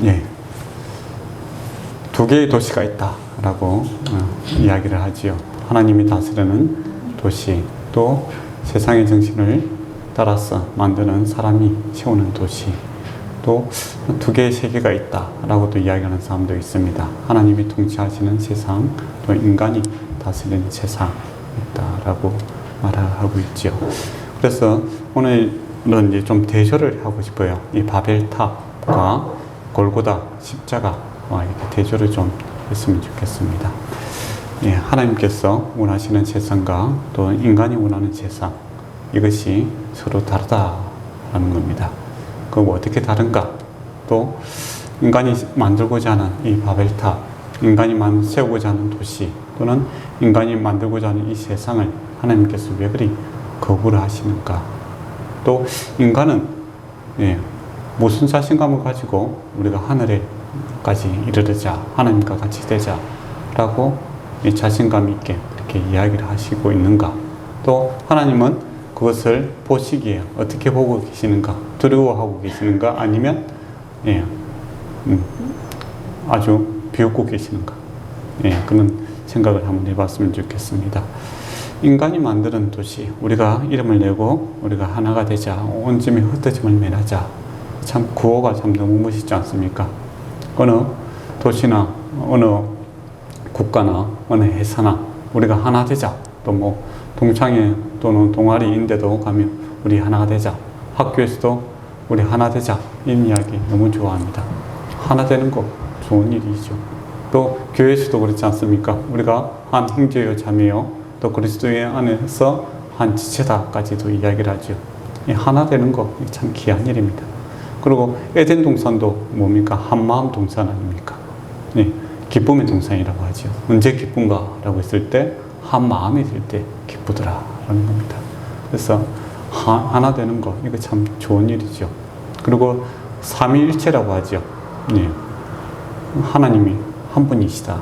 예, 두 개의 도시가 있다라고 이야기를 하지요. 하나님이 다스리는 도시, 또 세상의 정신을 따라서 만드는 사람이 세우는 도시, 또 두 개의 세계가 있다라고도 이야기하는 사람도 있습니다. 하나님이 통치하시는 세상, 또 인간이 다스리는 세상 있다라고 말하고 있죠. 그래서 오늘은 이제 좀 대조를 하고 싶어요. 이 바벨탑과 골고다 십자가와 이렇게 대조를 좀 했으면 좋겠습니다. 예, 하나님께서 원하시는 세상과 또 인간이 원하는 세상, 이것이 서로 다르다라는 겁니다. 그럼 어떻게 다른가? 또 인간이 만들고자 하는 이 바벨탑, 인간이 세우고자 하는 도시, 또는 인간이 만들고자 하는 이 세상을 하나님께서 왜 그리 거부를 하시는가? 또 인간은 무슨 자신감을 가지고 우리가 하늘에까지 이르르자, 하나님과 같이 되자라고 자신감 있게 그렇게 이야기를 하시고 있는가? 또 하나님은 그것을 보시기에 어떻게 보고 계시는가? 두려워하고 계시는가? 아니면 아주 비웃고 계시는가? 그런 생각을 한번 해봤으면 좋겠습니다. 인간이 만드는 도시, 우리가 이름을 내고 우리가 하나가 되자, 온 짐에 흩어짐을 면하자. 참 구호가 참 너무 멋있지 않습니까? 어느 도시나 어느 국가나 어느 회사나 우리가 하나 되자. 또 뭐 동창회 또는 동아리인데도 가면 우리 하나가 되자. 학교에서도 우리 하나 되자. 이 이야기 너무 좋아합니다. 하나 되는 거 좋은 일이죠. 또 교회에서도 그렇지 않습니까? 우리가 한 형제요 자매요 또 그리스도의 안에서 한 지체다까지도 이야기를 하죠. 하나 되는 거 참 귀한 일입니다. 그리고 에덴 동산도 뭡니까? 한마음 동산 아닙니까? 기쁨의 동산이라고 하죠. 언제 기쁜가? 라고 했을 때 한마음이 될 때 기쁘더라 라는 겁니다. 그래서 하나 되는 거 이거 참 좋은 일이죠. 그리고 삼위일체라고 하죠. 하나님이 한 분이시다.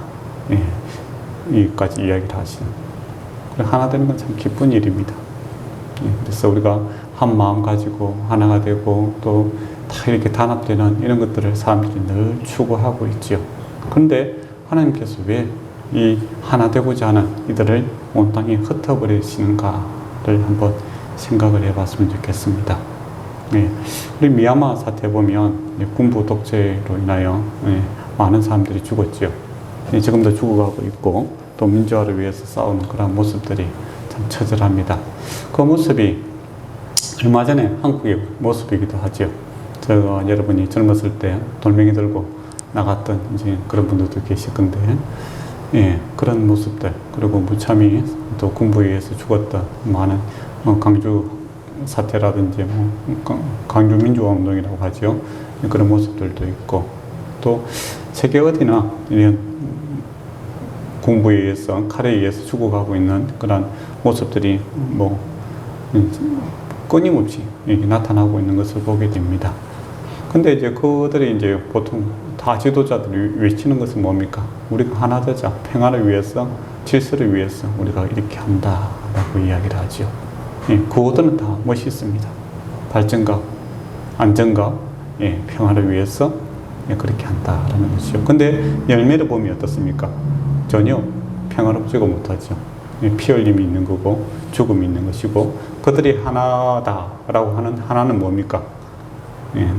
여기까지 이야기를 하시는. 하나 되는 건 참 기쁜 일입니다. 그래서 우리가 한 마음 가지고 하나가 되고 또 다 이렇게 단합되는 이런 것들을 사람들이 늘 추구하고 있지요. 그런데 하나님께서 왜 이 하나 되고자 하는 이들을 온 땅에 흩어버리시는가를 한번 생각을 해봤으면 좋겠습니다. 우리 미얀마 사태 보면 군부 독재로 인하여 많은 사람들이 죽었죠. 지금도 죽어가고 있고 또 민주화를 위해서 싸우는 그런 모습들이 참 처절합니다. 그 모습이 얼마 전에 한국의 모습이기도 하죠. 제가 여러분이 젊었을 때 돌멩이 들고 나갔던 이제 그런 분들도 계실 건데, 그런 모습들, 그리고 무참히 또 군부에 의해서 죽었던 많은 강주 사태라든지 강주 민주화 운동이라고 하죠. 그런 모습들도 있고, 또 세계 어디나 이런 군부에 의해서 칼에 의해서 죽어가고 있는 그런 모습들이 끊임없이 나타나고 있는 것을 보게 됩니다. 근데 이제 그들이 이제 보통 다 지도자들이 외치는 것은 뭡니까? 우리가 하나 되자, 평화를 위해서, 질서를 위해서 우리가 이렇게 한다라고 이야기를 하죠. 그것들은 다 멋있습니다. 발전과 안정과 평화를 위해서 그렇게 한다라는 것이죠. 근데 열매를 보면 어떻습니까? 전혀 평화롭지가 못하죠. 피 흘림이 있는 거고 죽음이 있는 것이고, 그들이 하나다라고 하는 하나는 뭡니까?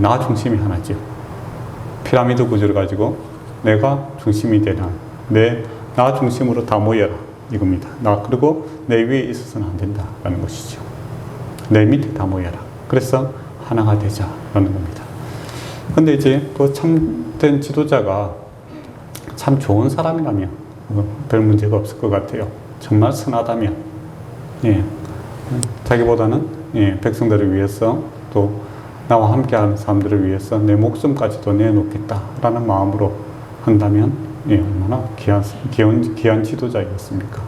나 중심이 하나죠. 피라미드 구조를 가지고 내가 중심이 되는, 나 중심으로 다 모여라 이겁니다. 그리고 내 위에 있어서는 안 된다라는 것이죠. 내 밑에 다 모여라. 그래서 하나가 되자라는 겁니다. 근데 이제 그 참된 지도자가 참 좋은 사람이라면 별 문제가 없을 것 같아요. 정말 선하다면, 자기보다는 백성들을 위해서 또 나와 함께하는 사람들을 위해서 내 목숨까지도 내놓겠다라는 마음으로 한다면 얼마나 귀한 지도자이겠습니까?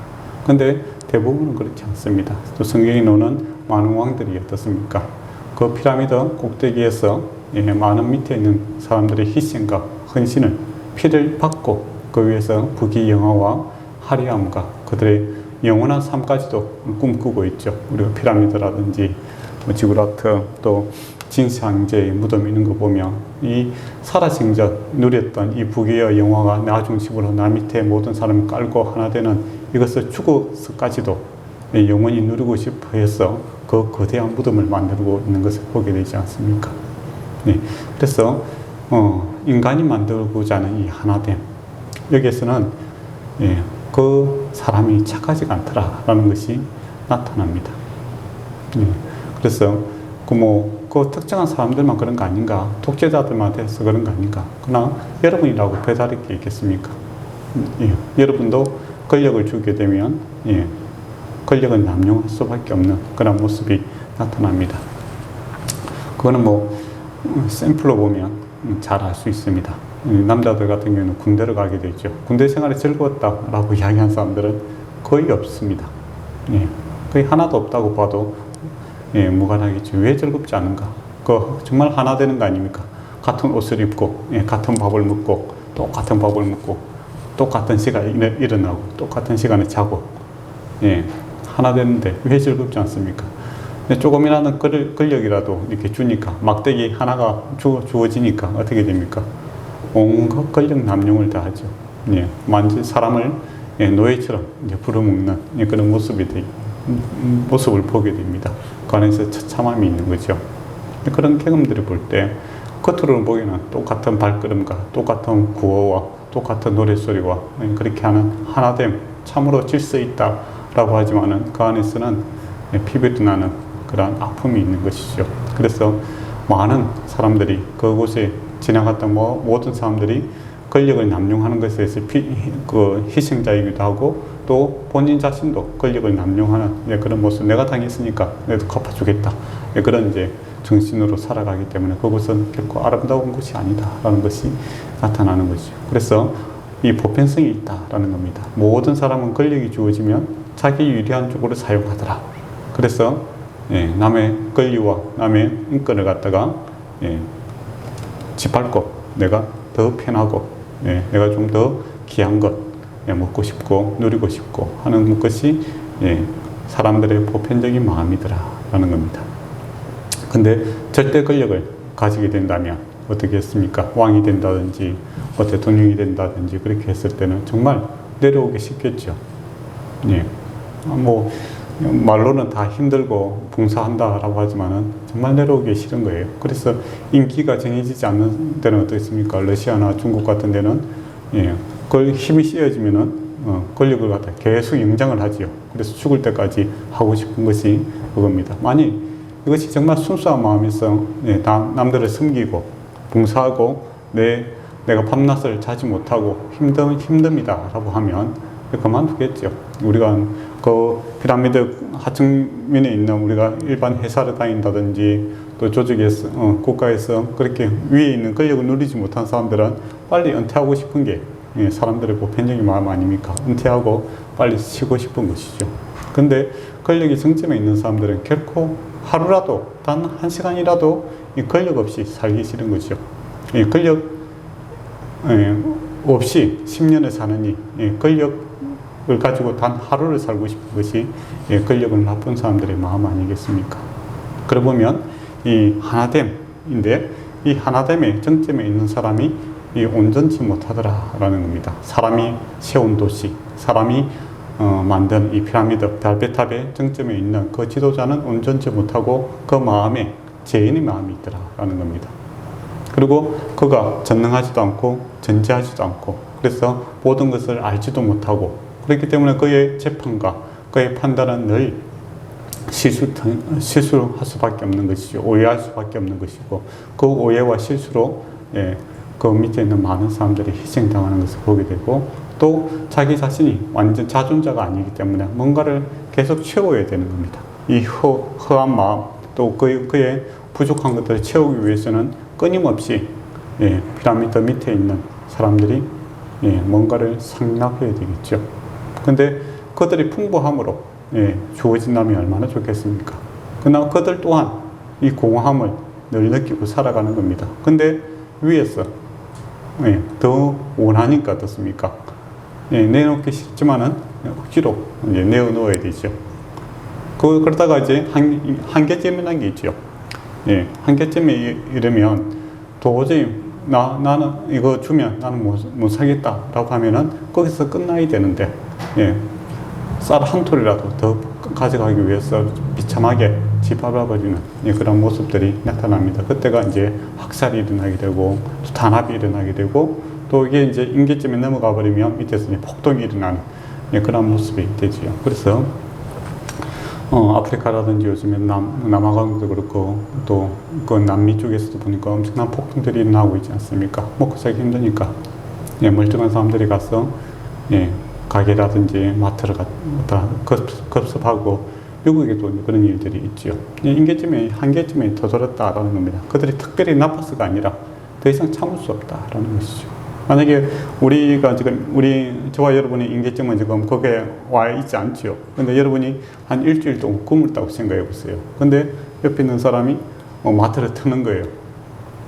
근데 대부분은 그렇지 않습니다. 또 성경이 노는 많은 왕들이 어떻습니까? 그 피라미드 꼭대기에서 많은 밑에 있는 사람들의 희생과 헌신을, 피를 받고 그 위에서 부귀영화와 화려함과 그들의 영원한 삶까지도 꿈꾸고 있죠. 우리가 피라미드라든지 지구라트 또 진상제의 무덤이 있는 거 보면 이 살아생 적 누렸던 이 부귀의 영화가 나 중심으로 나 밑에 모든 사람을 깔고 하나 되는 이것을 죽어서까지도 영원히 누리고 싶어 해서 그 거대한 무덤을 만들고 있는 것을 보게 되지 않습니까? 네. 그래서 인간이 만들고자 하는 이 하나됨, 여기에서는 그 사람이 착하지가 않더라라는 것이 나타납니다. 그래서 그 특정한 사람들만 그런 거 아닌가, 독재자들만 돼서 그런 거 아닌가. 그러나 여러분이라고 배달할 게 있겠습니까? 여러분도 권력을 주게 되면 권력은 남용할 수밖에 없는 그런 모습이 나타납니다. 그거는 샘플로 보면 잘 알 수 있습니다. 남자들 같은 경우는 군대를 가게 되죠. 군대 생활이 즐거웠다라고 이야기한 사람들은 거의 없습니다. 거의 하나도 없다고 봐도 무관하겠죠. 왜 즐겁지 않은가? 정말 하나 되는 거 아닙니까? 같은 옷을 입고, 같은 밥을 먹고, 똑같은 밥을 먹고, 똑같은 시간에 일어나고, 똑같은 시간에 자고, 하나 되는데 왜 즐겁지 않습니까? 조금이라도 권력이라도 이렇게 주니까, 막대기 하나가 주어지니까 어떻게 됩니까? 온갖 권력 남용을 다 하죠. 만지 사람을 노예처럼 부려먹는 그런 모습을 보게 됩니다. 그 안에서 처참함이 있는 거죠. 그런 경험들을 볼 때 겉으로는 보기에는 똑같은 발걸음과 똑같은 구호와 똑같은 노랫소리와 그렇게 하는 하나됨, 참으로 질서 있다라고 하지만은 그 안에서는 피부에도 나는 그런 아픔이 있는 것이죠. 그래서 많은 사람들이 그곳에 지나갔던 모든 사람들이 권력을 남용하는 것에 대해서 희생자이기도 하고 또 본인 자신도 권력을 남용하는 그런 모습, 내가 당했으니까 내도 갚아주겠다, 그런 정신으로 살아가기 때문에 그것은 결코 아름다운 것이 아니다라는 것이 나타나는 것이죠. 그래서 이 보편성이 있다라는 겁니다. 모든 사람은 권력이 주어지면 자기 유리한 쪽으로 사용하더라. 그래서 남의 권리와 남의 인권을 갖다가 짓밟고 내가 더 편하고 내가 좀 더 귀한 것 먹고 싶고 누리고 싶고 하는 것이 사람들의 보편적인 마음이더라라는 겁니다. 근데 절대 권력을 가지게 된다면 어떻게 했습니까? 왕이 된다든지 대통령이 된다든지 그렇게 했을 때는 정말 내려오기 쉽겠죠. 말로는 다 힘들고 봉사한다라고 하지만은 정말 내려오기 싫은 거예요. 그래서 인기가 정해지지 않는 데는 어떻습니까? 러시아나 중국 같은 데는 그걸 힘이 씌어지면은 권력을 갖다 계속 영장을 하지요. 그래서 죽을 때까지 하고 싶은 것이 그겁니다. 만약 이것이 정말 순수한 마음에서 남들을 섬기고 봉사하고 내가 밤낮을 자지 못하고 힘듭니다라고 하면 그만두겠죠. 우리가 그 피라미드 하층면에 있는 우리가 일반 회사를 다닌다든지 또 조직에서 국가에서 그렇게 위에 있는 권력을 누리지 못한 사람들은 빨리 은퇴하고 싶은 게 사람들의 보편적인 마음 아닙니까? 은퇴하고 빨리 쉬고 싶은 것이죠. 근데 권력이 정점에 있는 사람들은 결코 하루라도 단 한 시간이라도 이 권력 없이 살기 싫은 거죠. 권력 없이 10년을 사느니 권력을 가지고 단 하루를 살고 싶은 것이 권력을 맛본 사람들의 마음 아니겠습니까? 그러고 보면 이 하나됨인데 이 하나됨의 정점에 있는 사람이 온전치 못하더라라는 겁니다. 사람이 세운 도시, 사람이 만든 이 피라미드, 달베탑의 정점에 있는 그 지도자는 온전치 못하고 그 마음에 죄인의 마음이 있더라라는 겁니다. 그리고 그가 전능하지도 않고 전지하지도 않고 그래서 모든 것을 알지도 못하고 그렇기 때문에 그의 재판과 그의 판단은 늘 실수할 수밖에 없는 것이죠. 오해할 수밖에 없는 것이고 그 오해와 실수로 그 밑에 있는 많은 사람들이 희생당하는 것을 보게 되고 또 자기 자신이 완전 자존자가 아니기 때문에 뭔가를 계속 채워야 되는 겁니다. 이 허한 마음 또 그의 부족한 것들을 채우기 위해서는 끊임없이 피라미드 밑에 있는 사람들이 뭔가를 상납해야 되겠죠. 근데 그들이 풍부함으로 주어진다면 얼마나 좋겠습니까? 그러나 그들 또한 이 공허함을 늘 느끼고 살아가는 겁니다. 근데 위에서 더 원하니까 어떻습니까? 내놓기 싫지만은 억지로 내어놓아야 되죠. 그러다가 이제 한계점이라는 게 있죠. 예, 한계점에 이르면 도저히 나는 이거 주면 나는 못 사겠다라고 하면은 거기서 끝나야 되는데, 예, 쌀 한 톨이라도 더 가져가기 위해서 비참하게 짓밟아버리는, 예, 그런 모습들이 나타납니다. 그때가 이제 학살이 일어나게 되고 또 단합이 일어나게 되고 또 이게 이제 임계점에 넘어가 버리면 밑에서 이제 폭동이 일어나는, 예, 그런 모습이 되지요. 그래서 아프리카라든지 요즘에 남아공도 그렇고 또 그 남미 쪽에서도 보니까 엄청난 폭동들이 일어나고 있지 않습니까? 먹고 살기 힘드니까, 예, 멀쩡한 사람들이 가서, 예, 가게라든지 마트를 갖다 급습하고 미국에도 그런 일들이 있죠. 예, 한계점에 도달했다라는 겁니다. 그들이 특별히 나빠서가 아니라 더 이상 참을 수 없다라는 것이죠. 만약에 우리가 지금 저와 여러분의 임계점은 지금 거기에 와 있지 않지요. 근데 여러분이 한 일주일 동안 굶었다고 생각해 보세요. 근데 옆에 있는 사람이 마트를 트는 거예요.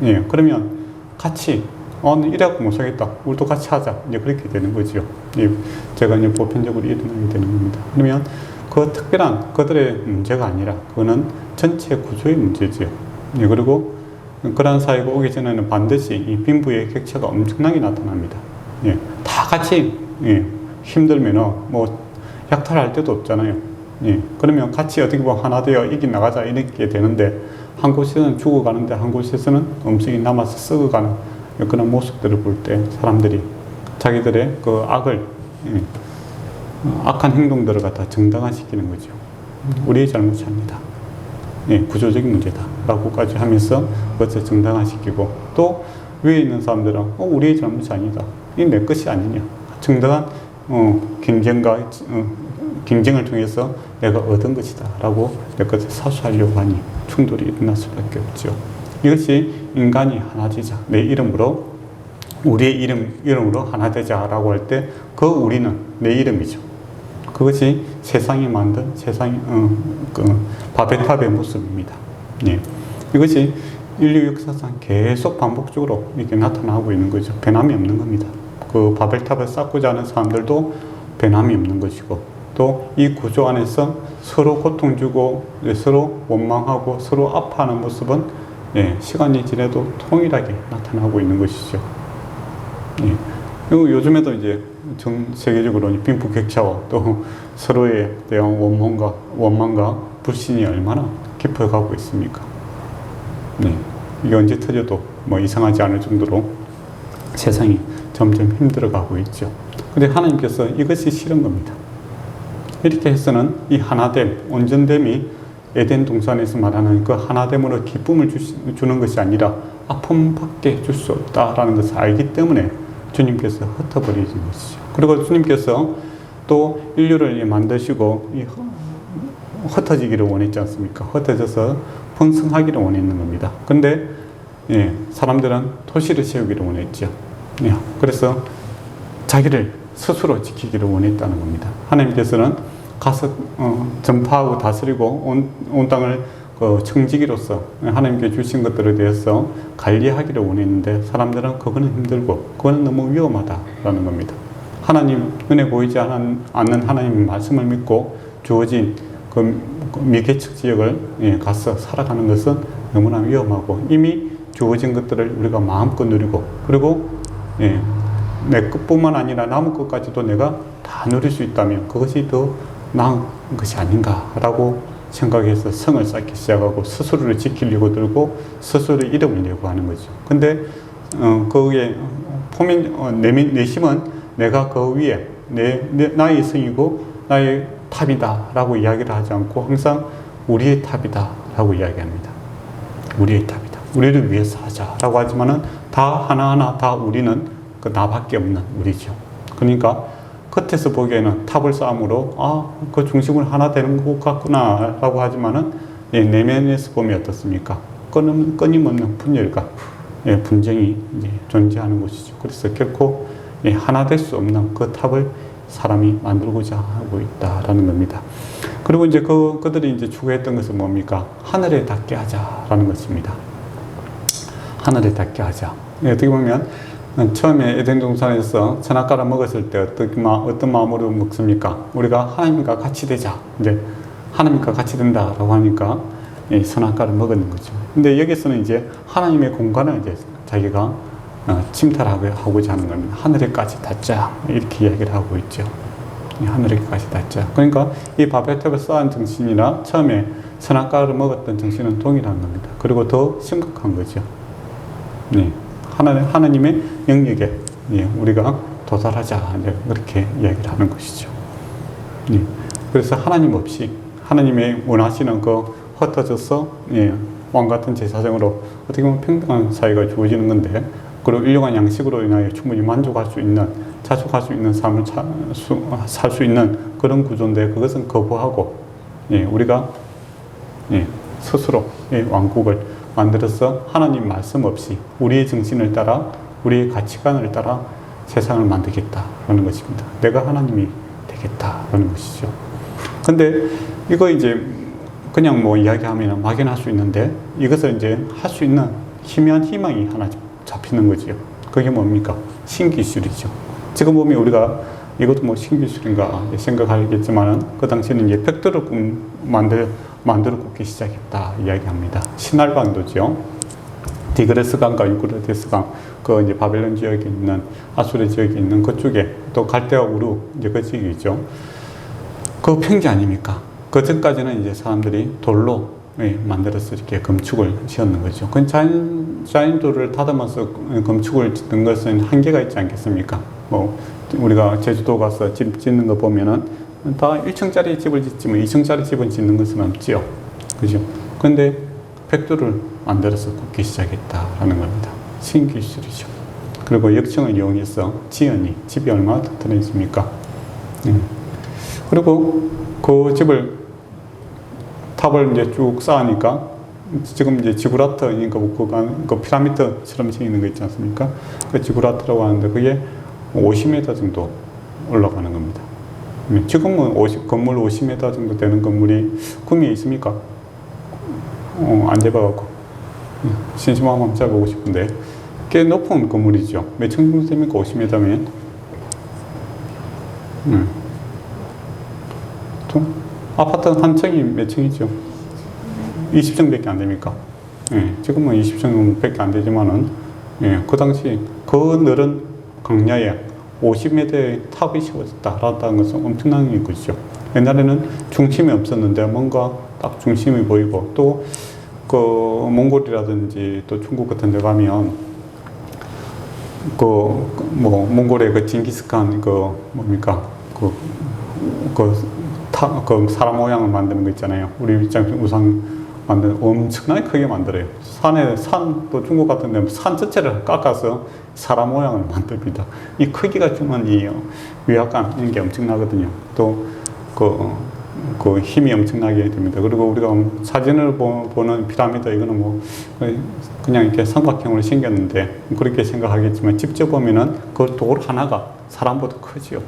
예, 그러면 같이 이래갖고 못 살겠다. 우리도 같이 하자. 이제 그렇게 되는 거죠. 예, 제가 이제 보편적으로 일어나게 되는 겁니다. 그러면 그 특별한 그들의 문제가 아니라 그거는 전체 구조의 문제지요. 예, 그리고 그런 사회가 오기 전에는 반드시 이 빈부의 격차가 엄청나게 나타납니다. 예, 다 같이, 예, 힘들면은 뭐 약탈할 데도 없잖아요. 예, 그러면 같이 어떻게 보면 하나 되어 이겨나가자 이렇게 되는데 한 곳에서는 죽어가는데 한 곳에서는 음식이 남아서 썩어가는 그런 모습들을 볼 때 사람들이 자기들의 그 악을, 예, 악한 행동들을 갖다 정당화시키는 거죠. 우리의 잘못이 아니다. 예, 구조적인 문제다라고까지 하면서 그것을 정당화시키고 또 위에 있는 사람들은 우리의 잘못이 아니다. 이 내 것이 아니냐. 정당한 경쟁을 통해서 내가 얻은 것이다 라고 내 것을 사수하려고 하니 충돌이 일어날 수밖에 없죠. 이것이 인간이 하나 되자, 내 이름으로 우리의 이름으로 하나 되자 라고 할 때 그 우리는 내 이름이죠. 그것이 세상이 만든 바벨탑의 모습입니다. 예. 이것이 인류 역사상 계속 반복적으로 이렇게 나타나고 있는 거죠. 변함이 없는 겁니다. 그 바벨탑을 쌓고자 하는 사람들도 변함이 없는 것이고 또 이 구조 안에서 서로 고통 주고 서로 원망하고 서로 아파하는 모습은, 예, 시간이 지나도 통일하게 나타나고 있는 것이죠. 예. 그리고 요즘에도 이제 전 세계적으로 빈부격차와 또 서로에 대한 원망과 불신이 얼마나 깊어가고 있습니까? 네. 이게 언제 터져도 뭐 이상하지 않을 정도로 세상이 점점 힘들어가고 있죠. 근데 하나님께서 이것이 싫은 겁니다. 이렇게 해서는 이 하나됨, 온전됨이 에덴 동산에서 말하는 그 하나됨으로 기쁨을 주는 것이 아니라 아픔밖에 줄 수 없다라는 것을 알기 때문에 주님께서 흩어버리는 것이죠. 그리고 주님께서 또 인류를 만드시고 흩어지기를 원했지 않습니까? 흩어져서 번성하기를 원했는 겁니다. 그런데, 예, 사람들은 도시를 세우기를 원했죠. 예, 그래서 자기를 스스로 지키기를 원했다는 겁니다. 하나님께서는 가서 전파하고 다스리고 온 땅을 청지기로서 하나님께 주신 것들에 대해서 관리하기를 원했는데 사람들은 그거는 힘들고 그거는 너무 위험하다라는 겁니다. 하나님 눈에 보이지 않는 하나님의 말씀을 믿고 주어진 그 미개척 지역을, 예, 가서 살아가는 것은 너무나 위험하고 이미 주어진 것들을 우리가 마음껏 누리고 그리고, 예, 내 것뿐만 아니라 남의 것까지도 내가 다 누릴 수 있다면 그것이 더 나은 것이 아닌가라고 생각해서 성을 쌓기 시작하고 스스로를 지키려고 들고 스스로 이름을 내고 하는 거죠. 근데 거기에 내심은 내가 그 위에 나의 성이고 나의 탑이다 라고 이야기를 하지 않고 항상 우리의 탑이다 라고 이야기합니다. 우리의 탑이다. 우리를 위해서 하자 라고 하지만은 다 하나하나 다 우리는 그 나밖에 없는 우리죠. 그러니까 겉에서 보기에는 탑을 쌓음으로 그 중심을 하나 되는 것 같구나 라고 하지만은, 예, 내면에서 보면 어떻습니까? 끊임없는 분열과, 예, 분쟁이 이제 존재하는 것이죠. 그래서 결코, 예, 하나 될 수 없는 그 탑을 사람이 만들고자 하고 있다라는 겁니다. 그리고 이제 그들이 이제 추구했던 것은 뭡니까? 하늘에 닿게 하자라는 것입니다. 하늘에 닿게 하자. 예, 어떻게 보면 처음에 에덴 동산에서 선악과를 먹었을 때 어떤 마음으로 먹습니까? 우리가 하나님과 같이 되자. 이제 하나님과 같이 된다라고 하니까, 선악과를 먹었는 거죠. 근데 여기서는 이제 하나님의 공간을 이제 자기가 침탈하고자 하는 겁니다. 하늘에까지 닿자 이렇게 이야기를 하고 있죠. 하늘에까지 닿자. 그러니까 이 바벨탑을 쌓은 정신이나 처음에 선악과를 먹었던 정신은 동일한 겁니다. 그리고 더 심각한 거죠. 하나님의 영역에 우리가 도달하자 그렇게 이야기를 하는 것이죠. 그래서 하나님 없이 하나님의 원하시는 그 흩어져서 왕 같은 제사장으로 어떻게 보면 평등한 사회가 주어지는 건데, 그리고 일용한 양식으로 인하여 충분히 만족할 수 있는, 자축할 수 있는 삶을 살 수 있는 그런 구조인데, 그것은 거부하고 우리가 스스로 왕국을 만들어서 하나님 말씀 없이 우리의 정신을 따라 우리의 가치관을 따라 세상을 만들겠다라는 것입니다. 내가 하나님이 되겠다라는 것이죠. 근데 이거 이제 그냥 뭐 이야기하면 막연할 수 있는데, 이것을 이제 할 수 있는 희미한 희망이 하나 잡히는 거죠. 그게 뭡니까? 신기술이죠. 지금 보면 우리가 이것도 뭐 신기술인가 생각하겠지만은, 그 당시에는 이제 벽돌을 만들어 굽기 시작했다 이야기합니다. 신할방도죠. 디그레스 강과 유프라테스 강, 그 이제 바벨론 지역에 있는, 아수르 지역에 있는 그쪽에, 또 갈대아 우루 이제 그 지역이죠. 그 평지 아닙니까? 그 전까지는 이제 사람들이 돌로 만들어서 이렇게 건축을 지었는 거죠. 그 자연돌을 다듬어서 건축을 짓는 것은 한계가 있지 않겠습니까? 뭐 우리가 제주도 가서 집 짓는 거 보면은 다 1층짜리 집을 짓지만 2층짜리 집은 짓는 것은 없지요. 그죠? 그런데 벽돌을 만들어서 굽기 시작했다라는 겁니다. 신기술이죠. 그리고 역청을 이용해서 지연이, 집이 얼마나 튼튼했습니까? 그리고 그 집을, 탑을 이제 쭉 쌓으니까 지금 이제 지구라트, 그 피라미드처럼 생기는 거 있지 않습니까? 그 지구라트라고 하는데 그게 50m 정도 올라가는 겁니다. 지금은 건물 50m 정도 되는 건물이 구미에 있습니까? 안 잡아갖고 심심하면 한번 잡아보고 싶은데, 꽤 높은 건물이죠. 몇 층 정도 됩니까? 50m면? 아파트 한 층이 몇 층이죠? 20층밖에 안 됩니까? 지금은 20층밖에 안 되지만은, 그 당시 그 넓은 강야에 50m의 탑이 세워졌다라는 것은 엄청난 것이죠. 옛날에는 중심이 없었는데 뭔가 딱 중심이 보이고, 또 그 몽골이라든지 또 중국 같은 데 가면 뭐 몽골의 그 징기스칸 뭡니까 그 사람 모양을 만드는 거 있잖아요. 우리 입장에서 우상 만드는, 엄청나게 크게 만들어요. 또 중국 같은 데 산 전체를 깎아서 사람 모양을 만듭니다. 이 크기가 주는 이 위압감, 이런 게 엄청나거든요. 또 그 힘이 엄청나게 됩니다. 그리고 우리가 사진을 보는 피라미드, 이거는 뭐 그냥 이렇게 삼각형으로 생겼는데, 그렇게 생각하겠지만 직접 보면은 그 돌 하나가 사람보다 크지요.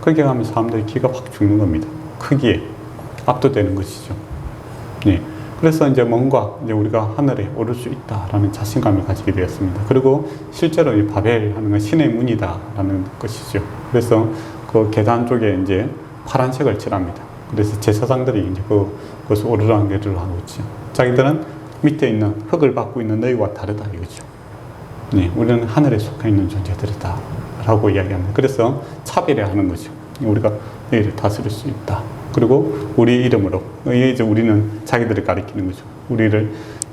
그렇게 가면 사람들이 기가 확 죽는 겁니다. 크기에 압도되는 것이죠. 그래서 이제 뭔가 이제 우리가 하늘에 오를 수 있다라는 자신감을 가지게 되었습니다. 그리고 실제로 이 바벨 하는 건 신의 문이다라는 것이죠. 그래서 그 계단 쪽에 이제 파란색을 칠합니다. 그래서 제사장들이 이제 그것을 오르락 내리락 하고 있죠. 자기들은 밑에 있는 흙을 받고 있는 너희와 다르다 이거죠. 우리는 하늘에 속해 있는 존재들이다 라고 이야기합니다. 그래서 차별화하는 거죠. 우리가 너희를 다스릴 수 있다. 그리고 우리의 이름으로, 이제 우리는 자기들을 가리키는 거죠.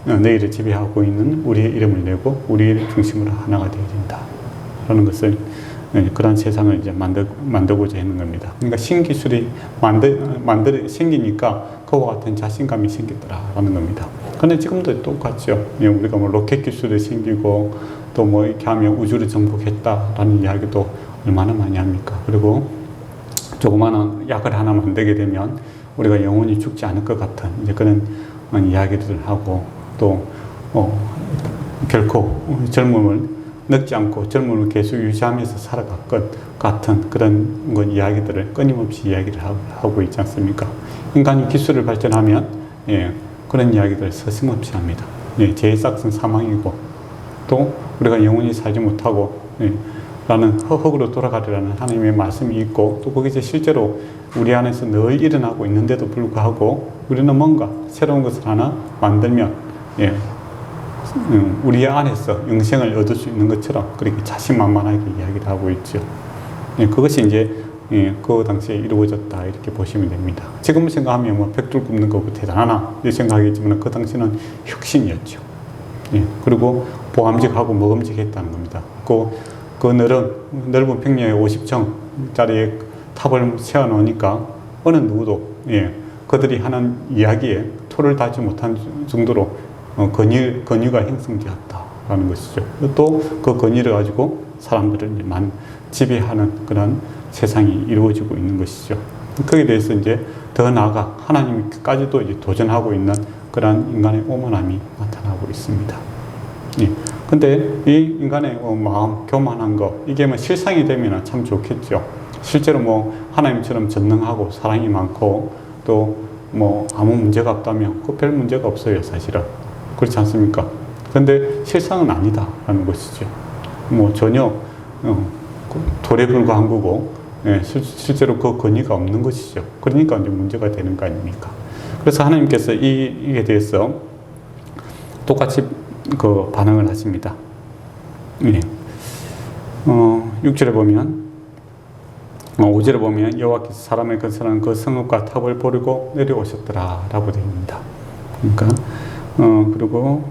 너희를 지배하고 있는 우리의 이름을 내고 우리의 중심으로 하나가 되어야 된다 라는 것을, 그런 세상을 이제 만들고자 하는 겁니다. 그러니까 신기술이 생기니까 그와 같은 자신감이 생겼더라라는 겁니다. 그런데 지금도 똑같죠. 우리가 뭐 로켓 기술이 생기고 또 뭐 이렇게 하면 우주를 정복했다라는 이야기도 얼마나 많이 합니까? 그리고 조그마한 약을 하나 만들게 되면 우리가 영원히 죽지 않을 것 같은 이제 그런 이야기들을 하고, 또 결코 젊음을 늙지 않고 젊음을 계속 유지하면서 살아갈 것 같은 그런 이야기들을 끊임없이 이야기를 하고 있지 않습니까? 인간이 기술을 발전하면 그런 이야기들을 서슴없이 합니다. 제일 싹은 사망이고, 또 우리가 영원히 살지 못하고 라는 흙으로 돌아가리라는 하나님의 말씀이 있고, 또 거기서 실제로 우리 안에서 늘 일어나고 있는데도 불구하고 우리는 뭔가 새로운 것을 하나 만들면 우리 안에서 영생을 얻을 수 있는 것처럼 그렇게 자신만만하게 이야기를 하고 있죠. 그것이 이제 그 당시에 이루어졌다 이렇게 보시면 됩니다. 지금 생각하면 뭐 벽돌 굽는 거고 대단하나 이렇게 생각하겠지만 그 당시는 혁신이었죠. 그리고 보암직하고 먹음직했다는 겁니다. 그 넓은 평야에 50층짜리 탑을 세워놓으니까 어느 누구도 그들이 하는 이야기에 토를 다지 못한 정도로 권위가 형성되었다라는 것이죠. 또 그 권위를 가지고 사람들을 지배하는 그런 세상이 이루어지고 있는 것이죠. 거기에 대해서 이제 더 나아가 하나님까지도 이제 도전하고 있는 그런 인간의 오만함이 나타나고 있습니다. 근데 이 인간의 마음, 교만한 거, 이게 뭐 실상이 되면 참 좋겠죠. 실제로 뭐 하나님처럼 전능하고 사랑이 많고 또 뭐 아무 문제가 없다면 그 별 문제가 없어요, 사실은. 그렇지 않습니까? 근데 실상은 아니다라는 것이죠. 뭐 전혀 돌에 불과한 거고, 실제로 그 권위가 없는 것이죠. 그러니까 이제 문제가 되는 거 아닙니까? 그래서 하나님께서 이에 대해서 똑같이 그 반응을 하십니다. 6절에 보면 5절에 보면 여호와께서 사람을 건설한 그 성읍과 탑을 버리고 내려오셨더라 라고 되어 있습니다. 그러니까 그리고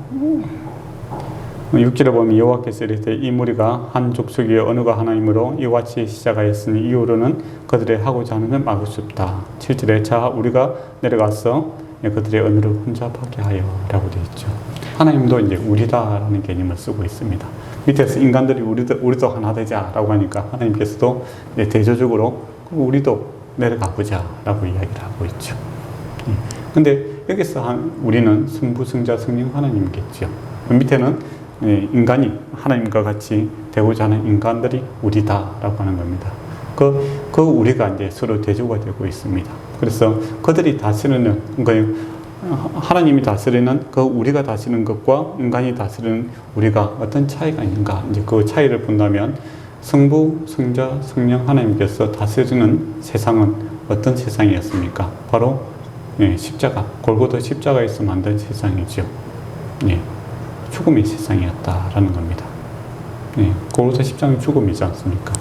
6절에 보면 여호와께서 이르시되 이 무리가 한 족속이여 언어가 하나이므로 이와 같이 시작하였으니 이후로는 그들의 하고자 하는 을 막을 수 없다. 7절에 자 우리가 내려가서 그들의 언어를 혼잡하게 하여 라고 되어 있죠. 하나님도 이제 우리다라는 개념을 쓰고 있습니다. 밑에서 인간들이 우리도 하나 되자라고 하니까 하나님께서도 대조적으로 우리도 내려가 보자라고 이야기를 하고 있죠. 근데 여기서 우리는 성부, 성자, 성령 하나님이겠죠. 밑에는 인간이 하나님과 같이 되고자 하는 인간들이 우리다라고 하는 겁니다. 그 우리가 이제 서로 대조가 되고 있습니다. 그래서 그들이 다스리는, 그러니까 하나님이 다스리는 그 우리가 다스리는 것과 인간이 다스리는 우리가 어떤 차이가 있는가, 이제 그 차이를 본다면 성부, 성자, 성령 하나님께서 다스리는 세상은 어떤 세상이었습니까? 바로 십자가, 골고다 십자가에서 만든 세상이죠. 죽음의 세상이었다라는 겁니다. 골고다 십자가는 죽음이지 않습니까?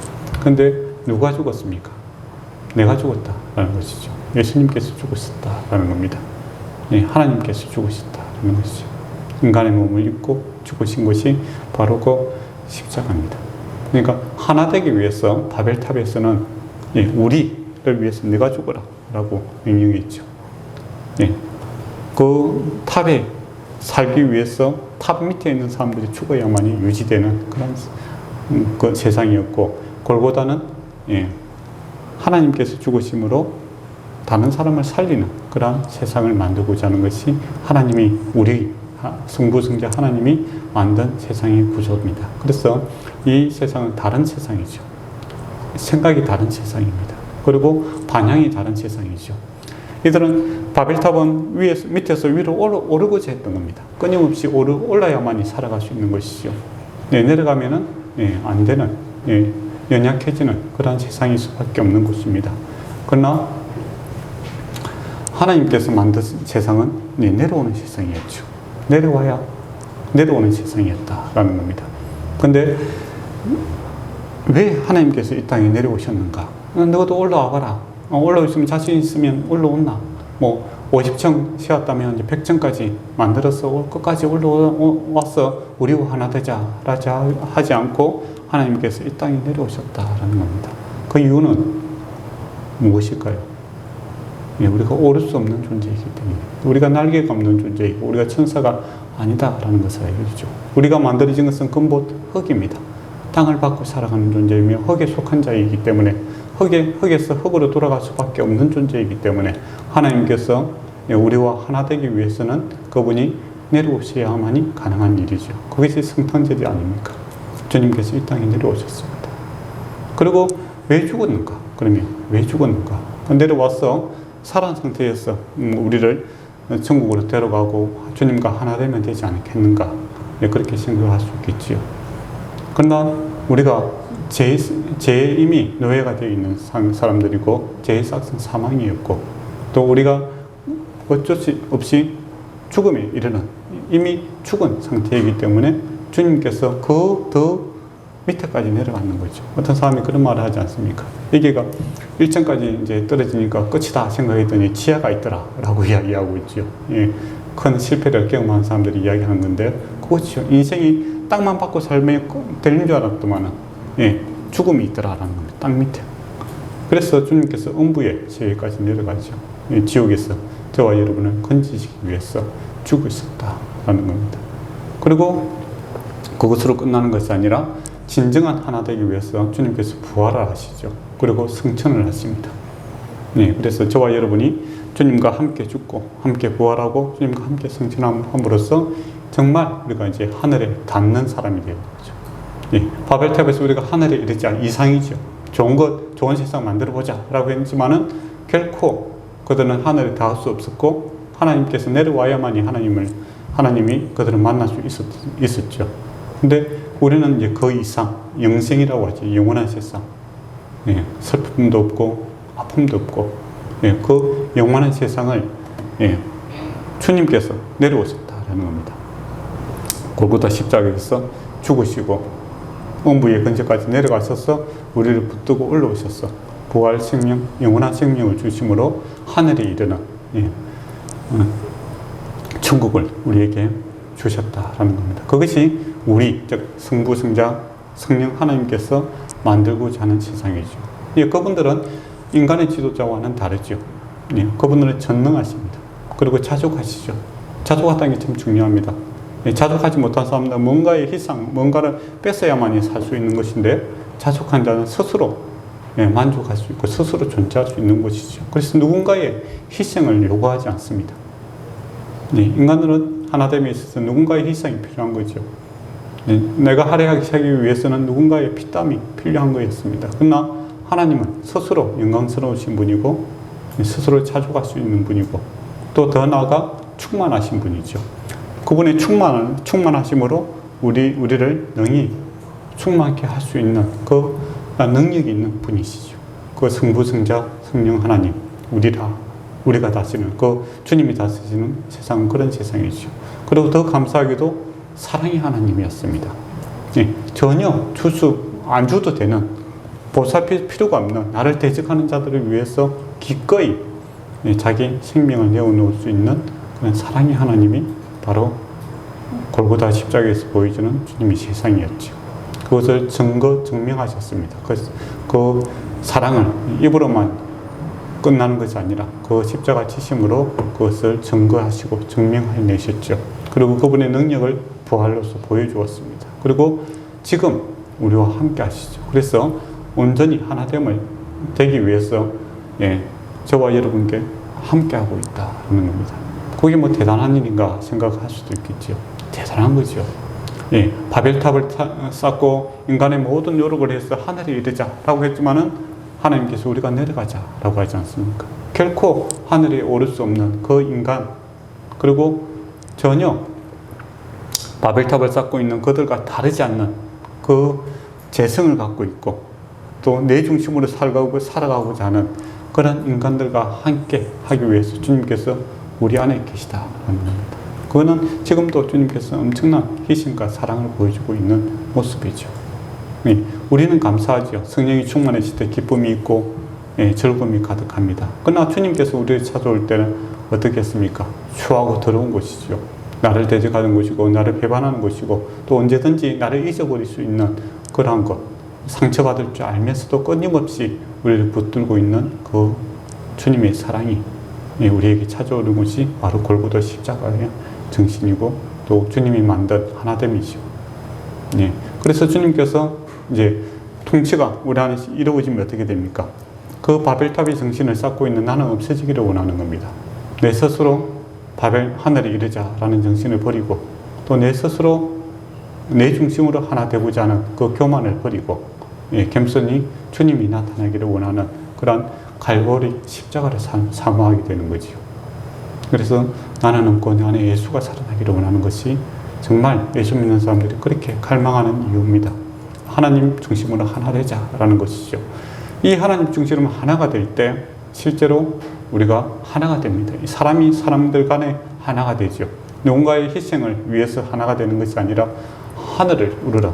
근데 누가 죽었습니까? 내가 죽었다라는 것이죠. 예수님께서 죽으셨다라는 겁니다. 하나님께서 죽으셨다라는 것이죠. 인간의 몸을 입고 죽으신 것이 바로 그 십자가입니다. 그러니까 하나 되기 위해서 바벨탑에서는 우리를 위해서 내가 죽어라 라고 명령이 있죠. 그 탑에 살기 위해서 탑 밑에 있는 사람들이 죽어야만이 유지되는 그런 그 세상이었고, 골고다는 하나님께서 죽으심으로 다른 사람을 살리는 그런 세상을 만들고자 하는 것이 하나님이 우리 성부, 성자 하나님이 만든 세상의 구조입니다. 그래서 이 세상은 다른 세상이죠. 생각이 다른 세상입니다. 그리고 반향이 다른 세상이죠. 이들은 바벨탑은 밑에서 위로 오르고자 했던 겁니다. 끊임없이 올라야만이 살아갈 수 있는 것이죠. 내려가면은 안 되는, 연약해지는 그런 세상일 수밖에 없는 것입니다. 그러나 하나님께서 만든 세상은 내려오는 세상이었죠. 내려오는 세상이었다라는 겁니다. 근데 왜 하나님께서 이 땅에 내려오셨는가? 너도 올라와 봐라. 올라오시면 자신 있으면 올라온나? 뭐 50층 세웠다면 이제 100층까지 만들어서 끝까지 올라와서 우리와 하나 되자 하지 않고 하나님께서 이 땅에 내려오셨다라는 겁니다. 그 이유는 무엇일까요? 우리가 오를 수 없는 존재이기 때문에, 우리가 날개가 없는 존재이고 우리가 천사가 아니다라는 것을 알려주죠. 우리가 만들어진 것은 근본 흙입니다. 땅을 받고 살아가는 존재이며 흙에 속한 자이기 때문에 흙에서 흙으로 돌아갈 수밖에 없는 존재이기 때문에 하나님께서 우리와 하나 되기 위해서는 그분이 내려오셔야만이 가능한 일이죠. 그것이 성탄절이 아닙니까? 주님께서 이 땅에 내려오셨습니다. 그리고 왜 죽었는가? 그러면 왜 죽었는가? 내려와서 살아난 상태에서 우리를 천국으로 데려가고 주님과 하나 되면 되지 않겠는가? 그렇게 생각할 수 있겠지요. 그러나 우리가 이미 노예가 되어 있는 사람들이고 제사상 사망이었고, 또 우리가 어쩔 수 없이 죽음에 이르는 이미 죽은 상태이기 때문에 주님께서 그 더 밑에까지 내려가는 거죠. 어떤 사람이 그런 말을 하지 않습니까? 여기가 1층까지 이제 떨어지니까 끝이다 생각했더니 지하가 있더라 라고 이야기하고 있죠. 예, 큰 실패를 경험한 사람들이 이야기하는 건데, 그렇죠. 인생이 땅만 받고 살면 되는 줄 알았더만은, 예, 죽음이 있더라라는 겁니다. 땅 밑에. 그래서 주님께서 음부의 세계까지 내려가죠. 예, 지옥에서 저와 여러분을 건지시기 위해서 죽으셨다라는 겁니다. 그리고 그것으로 끝나는 것이 아니라 진정한 하나 되기 위해서 주님께서 부활을 하시죠. 그리고 승천을 하십니다. 네, 그래서 저와 여러분이 주님과 함께 죽고 함께 부활하고 주님과 함께 승천함으로써 정말 우리가 이제 하늘에 닿는 사람이 되는 거죠. 네, 바벨탑에서 우리가 하늘에 이르자 이상이죠. 좋은 세상 만들어 보자 라고 했지만은 결코 그들은 하늘에 닿을 수 없었고, 하나님께서 내려와야만이 하나님이 그들을 만날 수 있었죠. 근데 우리는 이제 그 이상, 영생이라고 하죠. 영원한 세상. 예, 슬픔도 없고, 아픔도 없고, 예, 그 영원한 세상을, 예, 주님께서 내려오셨다라는 겁니다. 골고다 십자가에서 죽으시고, 음부의 근처까지 내려가셔서 우리를 붙들고 올라오셔서 부활 생명, 영원한 생명을 주심으로 하늘에 이르는, 예, 천국을 우리에게 주셨다라는 겁니다. 그것이 우리, 즉 성부, 성자, 성령 하나님께서 만들고자 하는 세상이죠. 예, 그분들은 인간의 지도자와는 다르죠. 예, 그분들은 전능하십니다. 그리고 자족하시죠. 자족하다는 게 참 중요합니다. 예, 자족하지 못한 사람들은 뭔가의 희생, 뭔가를 뺏어야만이 살 수 있는 것인데, 자족한 자는 스스로, 예, 만족할 수 있고 스스로 존재할 수 있는 것이죠. 그래서 누군가의 희생을 요구하지 않습니다. 예, 인간들은 하나됨에 있어서 누군가의 희생이 필요한 거죠. 예, 내가 활약하기 위해서는 누군가의 피땀이 필요한 거였습니다. 그러나 하나님은 스스로 영광스러우신 분이고, 스스로 자족할 수 있는 분이고, 또 더 나아가 충만하신 분이죠. 그분의 충만하심으로 우리를 능히 충만케 할 수 있는 그 능력이 있는 분이시죠. 그 성부, 성자, 성령 하나님, 우리가 다스리는, 그 주님이 다스리는 세상은 그런 세상이죠. 그리고 더 감사하게도 사랑의 하나님이었습니다. 예, 전혀 안 줘도 되는, 보살필 필요가 없는 나를 대적하는 자들을 위해서 기꺼이, 예, 자기 생명을 내어놓을 수 있는 그런 사랑의 하나님이 바로 골고다 십자가에서 보여주는 주님의 세상이었죠. 그것을 증명하셨습니다. 그 사랑을 입으로만 끝나는 것이 아니라 그 십자가 지심으로 그것을 증거하시고 증명해내셨죠. 그리고 그분의 능력을 부활로서 보여주었습니다. 그리고 지금 우리와 함께 하시죠. 그래서 온전히 하나됨을 되기 위해서, 예, 저와 여러분께 함께하고 있다는 겁니다. 그게 뭐 대단한 일인가 생각할 수도 있겠죠. 대단한 거죠. 예, 바벨탑을 쌓고 인간의 모든 노력을 해서 하늘에 이르자라고 했지만은 하나님께서 우리가 내려가자라고 하지 않습니까? 결코 하늘에 오를 수 없는 그 인간, 그리고 전혀 바벨탑을 쌓고 있는 그들과 다르지 않는 그 재성을 갖고 있고, 또 내 중심으로 살아가고자 하는 그런 인간들과 함께 하기 위해서 주님께서 우리 안에 계시다라는 겁니다. 그거는 지금도 주님께서 엄청난 희생과 사랑을 보여주고 있는 모습이죠. 예, 우리는 감사하죠. 성령이 충만해질 때 기쁨이 있고, 예, 즐거움이 가득합니다. 그러나 주님께서 우리를 찾아올 때는 어떻게 했습니까? 추하고 더러운 것이죠. 나를 대적하는 것이고, 나를 배반하는 것이고, 또 언제든지 나를 잊어버릴 수 있는 그러한 것, 상처받을 줄 알면서도 끊임없이 우리를 붙들고 있는 그 주님의 사랑이, 예, 우리에게 찾아오는 것이 바로 골고다 십자가의 정신이고, 또 주님이 만든 하나됨이죠. 예, 그래서 주님께서 이제 통치가 우리 안에 이루어지면 어떻게 됩니까? 그 바벨탑의 정신을 쌓고 있는 나는 없어지기를 원하는 겁니다. 내 스스로 하늘에 이르자라는 정신을 버리고, 또 내 스스로 내 중심으로 하나 되고자 하는 그 교만을 버리고, 예, 겸손히 주님이 나타나기를 원하는 그런 갈보리 십자가를 사모하게 되는 거지요. 그래서 나는 없고 내 안에 예수가 살아나기를 원하는 것이 정말 예수 믿는 사람들이 그렇게 갈망하는 이유입니다. 하나님 중심으로 하나 되자라는 것이죠. 이 하나님 중심으로 하나가 될 때 실제로 우리가 하나가 됩니다. 사람이 사람들 간에 하나가 되죠. 누군가의 희생을 위해서 하나가 되는 것이 아니라 하늘을 우러러